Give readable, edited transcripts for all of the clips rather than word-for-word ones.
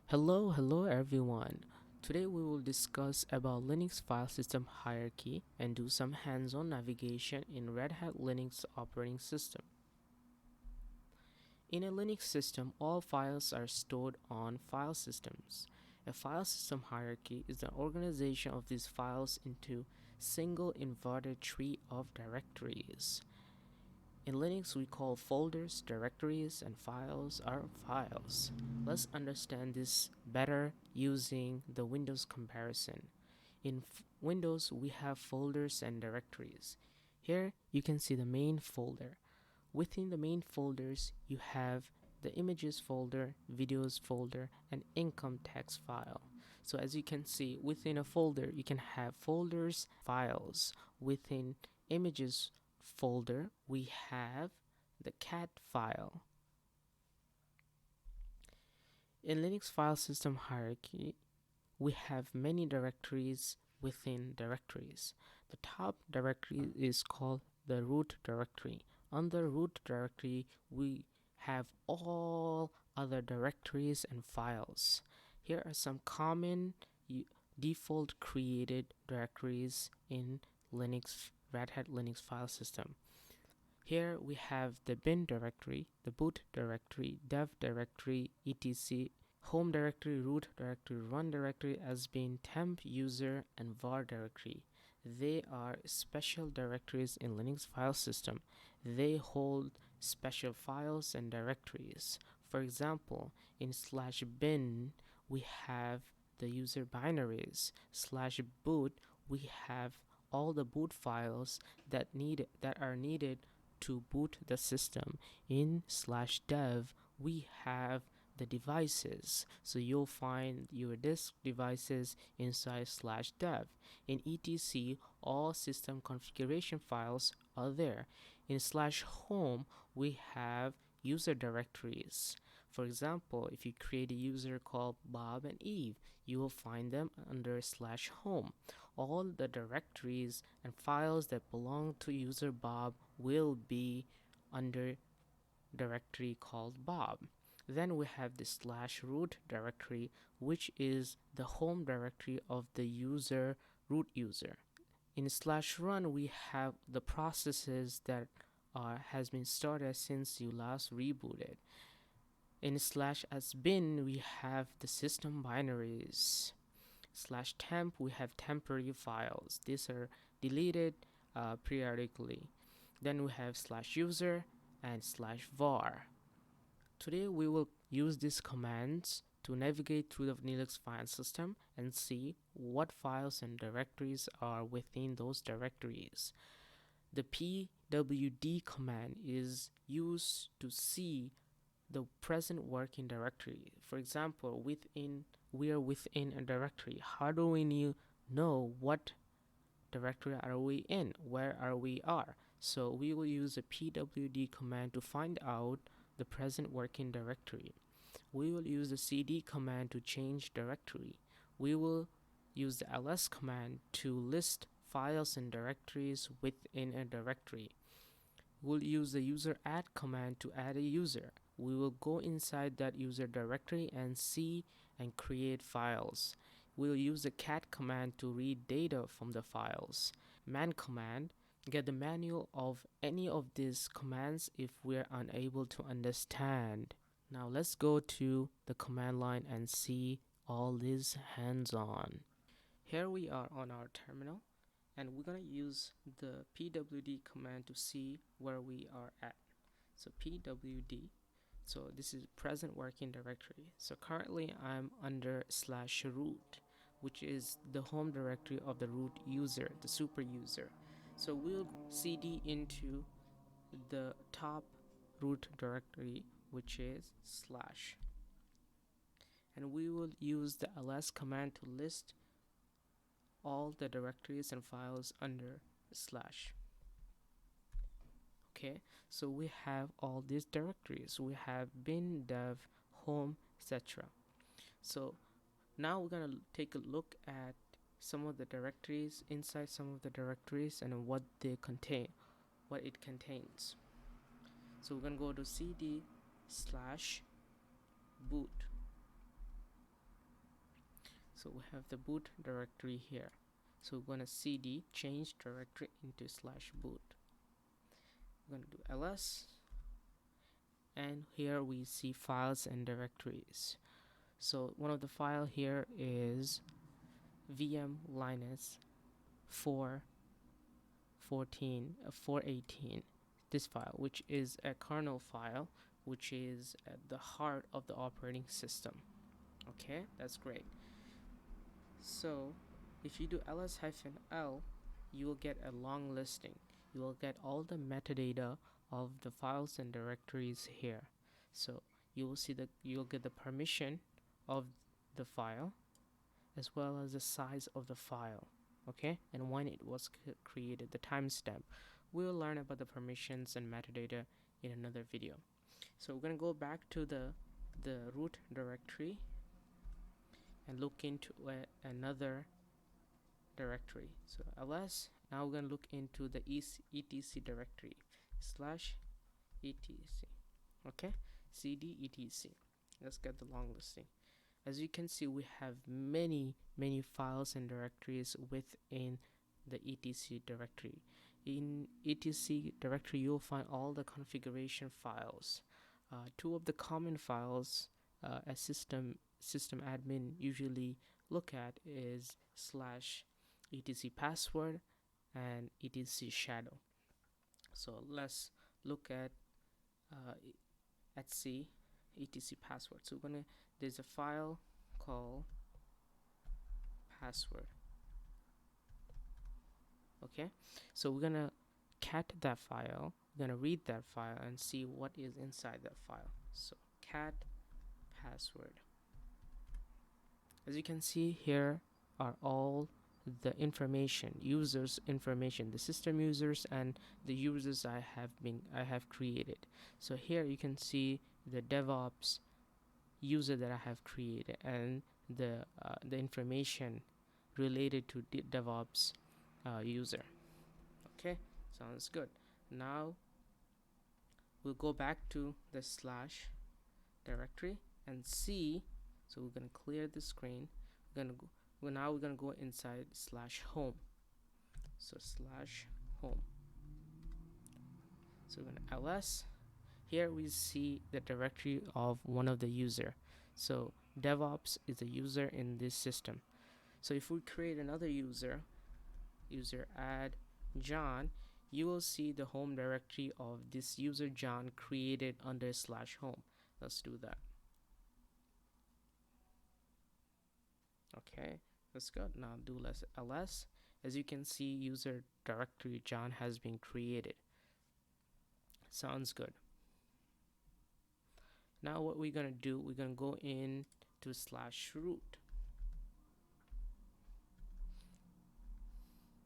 Hello everyone. Today we will discuss about Linux file system hierarchy and do some hands-on navigation in Red Hat Linux operating system. In a Linux system, all files are stored on file systems. A file system hierarchy is the organization of these files into single inverted tree of directories. In Linux, we call folders directories and files are files. Let's understand this better using the Windows comparison. In Windows, we have folders and directories. Here, you can see the main folder. Within the main folders, you have the images folder, videos folder, and income text file. So as you can see, within a folder, you can have folders, files. Within images folder, we have the cat file. In Linux file system hierarchy, we have many directories within directories. The top directory is called the root directory. On the root directory, we have all other directories and files. Here are some common default created directories in Linux Red Hat Linux file system. Here we have the bin directory, the boot directory, dev directory, etc, home directory, root directory, run directory, as being temp, user, and var directory. They are special directories in Linux file system. They hold special files and directories. For example, in /bin, we have the user binaries. /boot, we have all the boot files that are needed to boot the system. In /dev, we have the devices, so you'll find your disk devices inside /dev. In etc, all system configuration files are there. In /home, we have user directories. For example, if you create a user called Bob and Eve, you will find them under /home. All the directories and files that belong to user Bob will be under directory called Bob. Then we have the /root directory, which is the home directory of the root user. In /run, we have the processes that has been started since you last rebooted. In /sbin, we have the system binaries. /temp, we have temporary files. These are deleted periodically. Then we have /user and /var. Today we will use these commands to navigate through the Linux file system and see what files and directories are within those directories. The pwd command is used to see the present working directory. For example, we are within a directory. How do we know what directory are we in, where are we are? So we will use a pwd command to find out the present working directory. We will use the cd command to change directory. We will use the ls command to list files and directories within a directory. We'll use the user add command to add a user. We will go inside that user directory and see and create files. We'll use the cat command to read data from the files. Man command, get the manual of any of these commands if we're unable to understand. Now let's go to the command line and see all these hands-on. Here we are on our terminal, and we're going to use the pwd command to see where we are at. So pwd, so this is present working directory. So currently I'm under /root, which is the home directory of the root user, the super user. So we'll cd into the top root directory, which is /, and we will use the ls command to list all the directories and files under /. Okay, so we have all these directories. We have bin, dev, home, etc. So now we're gonna take a look at some of the directories, inside some of the directories, and what they contain, what it contains. So we're gonna go to cd /boot. So we have the boot directory here. So we're going to cd change directory into /boot. We're going to do ls, and here we see files and directories. So one of the file here is VM Linux 418, this file, which is a kernel file, which is at the heart of the operating system. Okay, that's great. So if you do ls-l, you will get a long listing. You will get all the metadata of the files and directories here. So you will see that you'll get the permission of the file as well as the size of the file, okay, and when it was created, the timestamp. We'll learn about the permissions and metadata in another video. So we're going to go back to the root directory and look into another directory. So ls, now we're going to look into the etc directory /etc, okay, cd etc. Let's get the long listing. As you can see, we have many files and directories within the etc directory. In etc directory, you'll find all the configuration files. Two of the common files a system admin usually look at is /etc password and etc shadow. So let's look at C etc password. So there's a file called password. Okay, so we're gonna cat that file, we're gonna read that file and see what is inside that file. So cat password. As you can see, here are all the information, users information, the system users and the users I have created. So here you can see the DevOps user that I have created and the information related to the DevOps user. Okay, sounds good. Now we'll go back to the slash directory and see. So we're gonna clear the screen. We're gonna go inside /home. So /home. So we're gonna ls. Here we see the directory of one of the user. So DevOps is a user in this system. So if we create another user add John, you will see the home directory of this user John created under /home. Let's do that. Okay, that's good. Now do ls. As you can see, user directory John has been created. Sounds good. Now what we're gonna do, we're gonna go in to /root.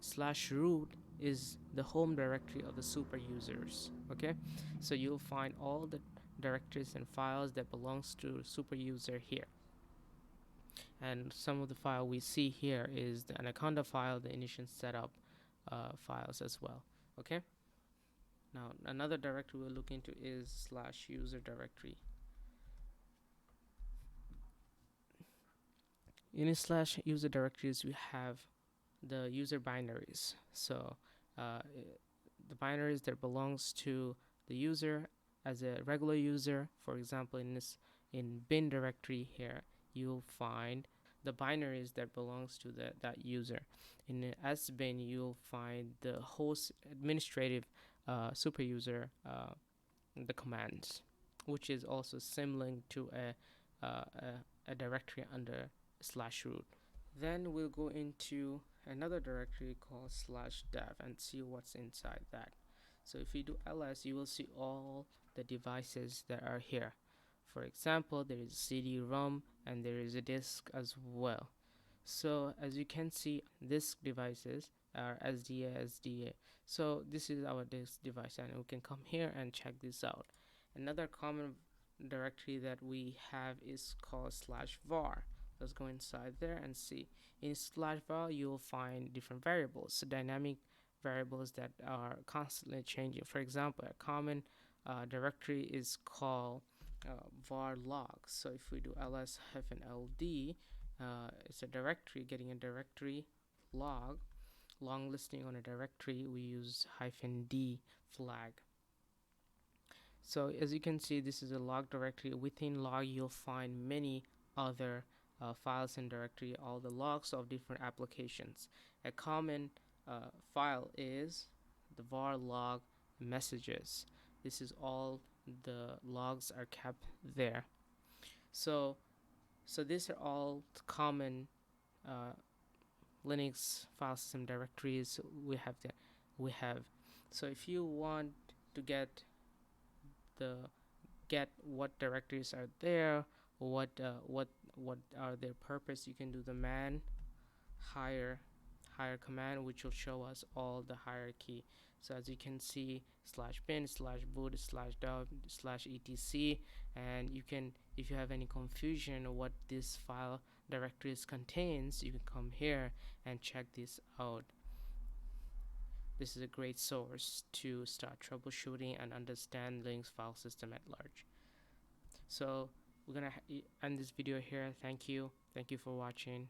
/root is the home directory of the super users. Okay, so you'll find all the directories and files that belongs to super user here. And some of the file we see here is the Anaconda file, the initial setup files as well. Okay, now another directory we'll look into is /user directory. In /user directories, we have the user binaries. So the binaries that belongs to the user as a regular user. For example, in bin directory here, you'll find the binaries that belongs to that user. In the sbin, you'll find the host administrative super user the commands, which is also similar to a directory under /root. Then we'll go into another directory called /dev and see what's inside that. So if you do ls, you will see all the devices that are here. For example, there is a CD-ROM and there is a disk as well. So as you can see, disk devices are SDA. So this is our disk device, and we can come here and check this out. Another common directory that we have is called /var. Let's go inside there and see. In /var, you'll find different variables, so dynamic variables that are constantly changing. For example, a common directory is called var log. So if we do ls-ld, it's a directory, getting a directory log, long listing on a directory, we use -d flag. So as you can see, this is a log directory. Within log, you'll find many other files and directory, all the logs of different applications. A common file is the var log messages. This is all the logs are kept there. So these are all common uh, Linux file system directories we have. So if you want to the get what directories are there, what are their purpose, you can do the man hire command, which will show us all the hierarchy. So as you can see, /bin /boot /dev /etc, and you can, if you have any confusion of what this file directories contains, you can come here and check this out. This is a great source to start troubleshooting and understand Linux file system at large. So we're gonna end this video here. Thank you for watching.